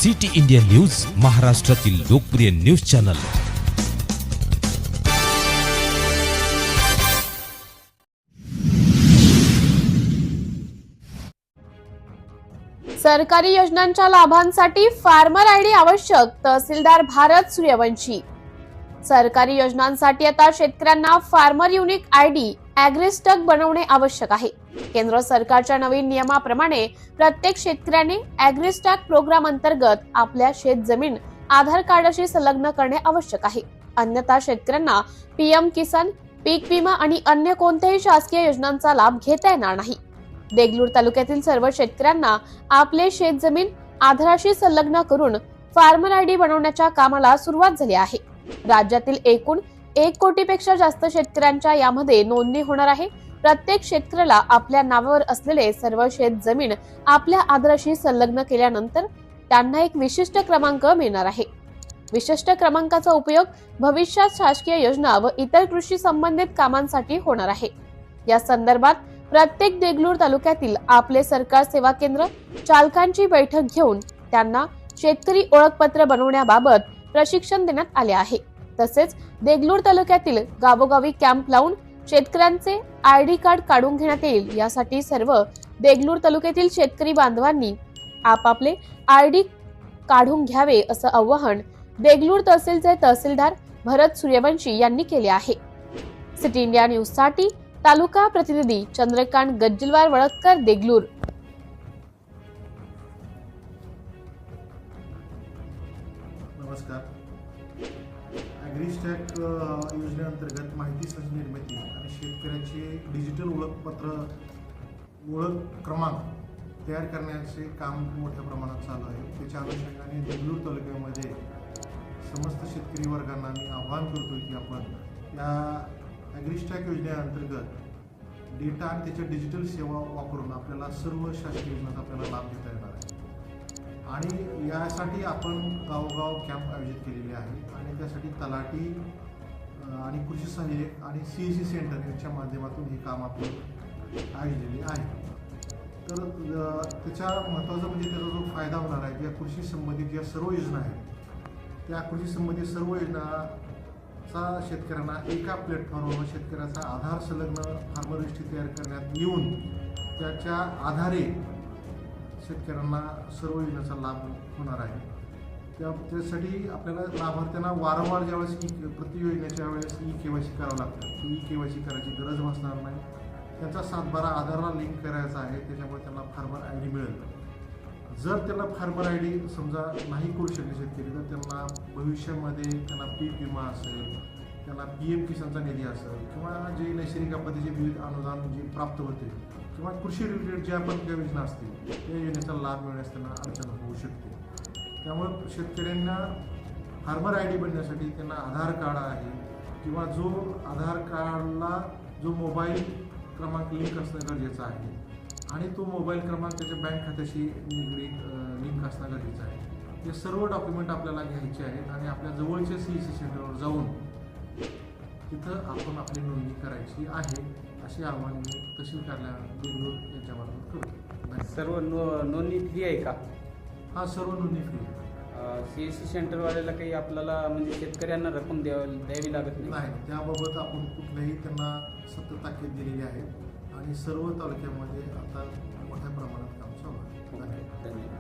City India news, महाराष्ट्रातील लोकप्रिय news channel. सरकारी योजनांच्या लाभांसाठी फार्मर आयडी आवश्यक, तहसीलदार भारत सूर्यवंशी। सरकारी योजनांसाठी आता शेतकऱ्यांना फार्मर युनिक आयडी ॲग्रीस्टक बनवणे आवश्यक आहे। केंद्र सरकारच्या नवीन नियमाप्रमाणे प्रत्येक शेतकऱ्याने ॲग्रीस्टक प्रोग्राम अंतर्गत आपल्या शेतजमीन आधार कार्डाशी संलग्न करणे आवश्यक आहे। अन्यथा शेतकऱ्यांना पीएम किसान, पीक विमा आणि अन्य कोणत्याही शासकीय योजनांचा लाभ घेता येणार नाही। देगलूर तालुक्यातील सर्व शेतकऱ्यांना आपले शेतजमीन आधाराशी संलग्न करून फार्मर आयडी बनवण्याच्या कामाला सुरुवात झाली आहे। राज्यातील एकूण 1 कोटीपेक्षा जास्त शेतकऱ्यांच्या यामध्ये नोंदणी होणार आहे। प्रत्येक शेतकऱ्याला आपल्या नावावर असलेले सर्व शेतजमीन आपल्या आधाराशी संलग्न केल्यानंतर त्यांना एक विशिष्ट क्रमांक मिळणार आहे। विशिष्ट क्रमांकाचा उपयोग भविष्यात शासकीय योजना व इतर कृषी संबंधित कामांसाठी होणार आहे। या संदर्भात प्रत्येक देगलूर तालुक्यातील आपले सरकार सेवा केंद्र चालकांची बैठक घेऊन त्यांना शेतकरी ओळखपत्र बनवण्याबाबत प्रशिक्षण देण्यात आले आहे। तसेच देगलूर तालुक्यातील गावोगावी कॅम्प लावून शेतकऱ्यांचे आयडी कार्ड काढून घेण्यात येईल। यासाठी सर्व देगलूर तालुक्यातील शेतकरी बांधवांनी आपापले आयडी काढून घ्यावे असं आवाहन देगलूर तहसीलचे तहसीलदार भरत सूर्यवंशी यांनी केले आहे। सिटी इंडिया न्यूज साठी तालुका प्रतिनिधी चंद्रकांत गज्जलवार वळककर, देगलूर। नमस्कार। ॲग्रीस्टॅक योजनेअंतर्गत माहिती सहज निर्मिती आणि शेतकऱ्याचे डिजिटल ओळख क्रमांक तयार करण्याचे काम मोठ्या प्रमाणात चालू आहे। त्याच्या अनुषंगाने देगलूर तालुक्यामध्ये समस्त शेतकरी वर्गांना मी आवाहन करतो की आपण या ॲग्रीस्टॅक योजनेअंतर्गत डेटा आणि त्याच्या डिजिटल सेवा वापरून आपल्याला सर्व शासकीय योजनांचा आपल्याला लाभ घेता येणार आहे। आणि यासाठी आपण गावोगाव कॅम्प आयोजित केलेले आहे आणि त्यासाठी तलाठी आणि कृषी सहाय्यक आणि CSC सेंटर यांच्या माध्यमातून हे काम आपण आयोजलेले आहे। तर त्याच्या महत्त्वाचं म्हणजे त्याचा जो फायदा होणार आहे, ज्या कृषी संबंधित ज्या सर्व योजना आहेत त्या कृषी संबंधित सर्व योजनाचा शेतकऱ्यांना एका प्लॅटफॉर्मवर शेतकऱ्याचा आधार संलग्न फार्मर रजिस्ट्री तयार करण्यात येऊन त्याच्या आधारे शेतकऱ्यांना सर्व योजनेचा लाभ होणार आहे। त्यासाठी आपल्याला लाभार्थ्यांना वारंवार ज्यावेळेस प्रति योजनेच्या वेळेस KYC करावं लागतं, KYC करायची गरज भासणार नाही। त्यांचा 7/12 आधारला लिंक करायचा आहे, त्याच्यामुळे त्यांना फार्मर आयडी मिळेल। जर त्यांना फार्मर आयडी समजा नाही करू शकले शेतकरी, तर त्यांना भविष्यामध्ये त्यांना पीक विमा असेल, त्यांना PM किसानचा निधी असेल किंवा जे नैसर्गिक आपत्तीचे विविध अनुदान जे प्राप्त होते किंवा कृषी रिलेटेड ज्या पण काही योजना असतील त्या योजनेचा लाभ मिळण्यास त्यांना अडचण होऊ शकते। त्यामुळे शेतकऱ्यांना फार्मर आयडी बनण्यासाठी त्यांना आधार कार्ड आहे किंवा जो आधार कार्डला जो मोबाईल क्रमांक लिंक असणं गरजेचं आहे आणि तो मोबाईल क्रमांक त्याच्या बँक खात्याशी निगडीत लिंक असणं गरजेचं आहे। हे सर्व डॉक्युमेंट आपल्याला घ्यायचे आहेत आणि आपल्या जवळच्या CSC सेंटरवर जाऊन तिथं आपण आपली नोंदणी करायची आहे, असे आवाहन मी तहसील कार्यालय देगलूर यांच्यामार्फत करतो। सर्व नोंदणी फ्री आहे का? हा, सर्व नोंदणी फ्री आहे। CSC सेंटरवाल्याला काही आपल्याला म्हणजे शेतकऱ्यांना रक्कम द्यावी लागत नाही, त्याबाबत आपण कुठल्याही त्यांना सतत ताकीद दिलेली आहे आणि सर्व तालुक्यामध्ये आता मोठ्या प्रमाणात काम चालू आहे। धन्यवाद।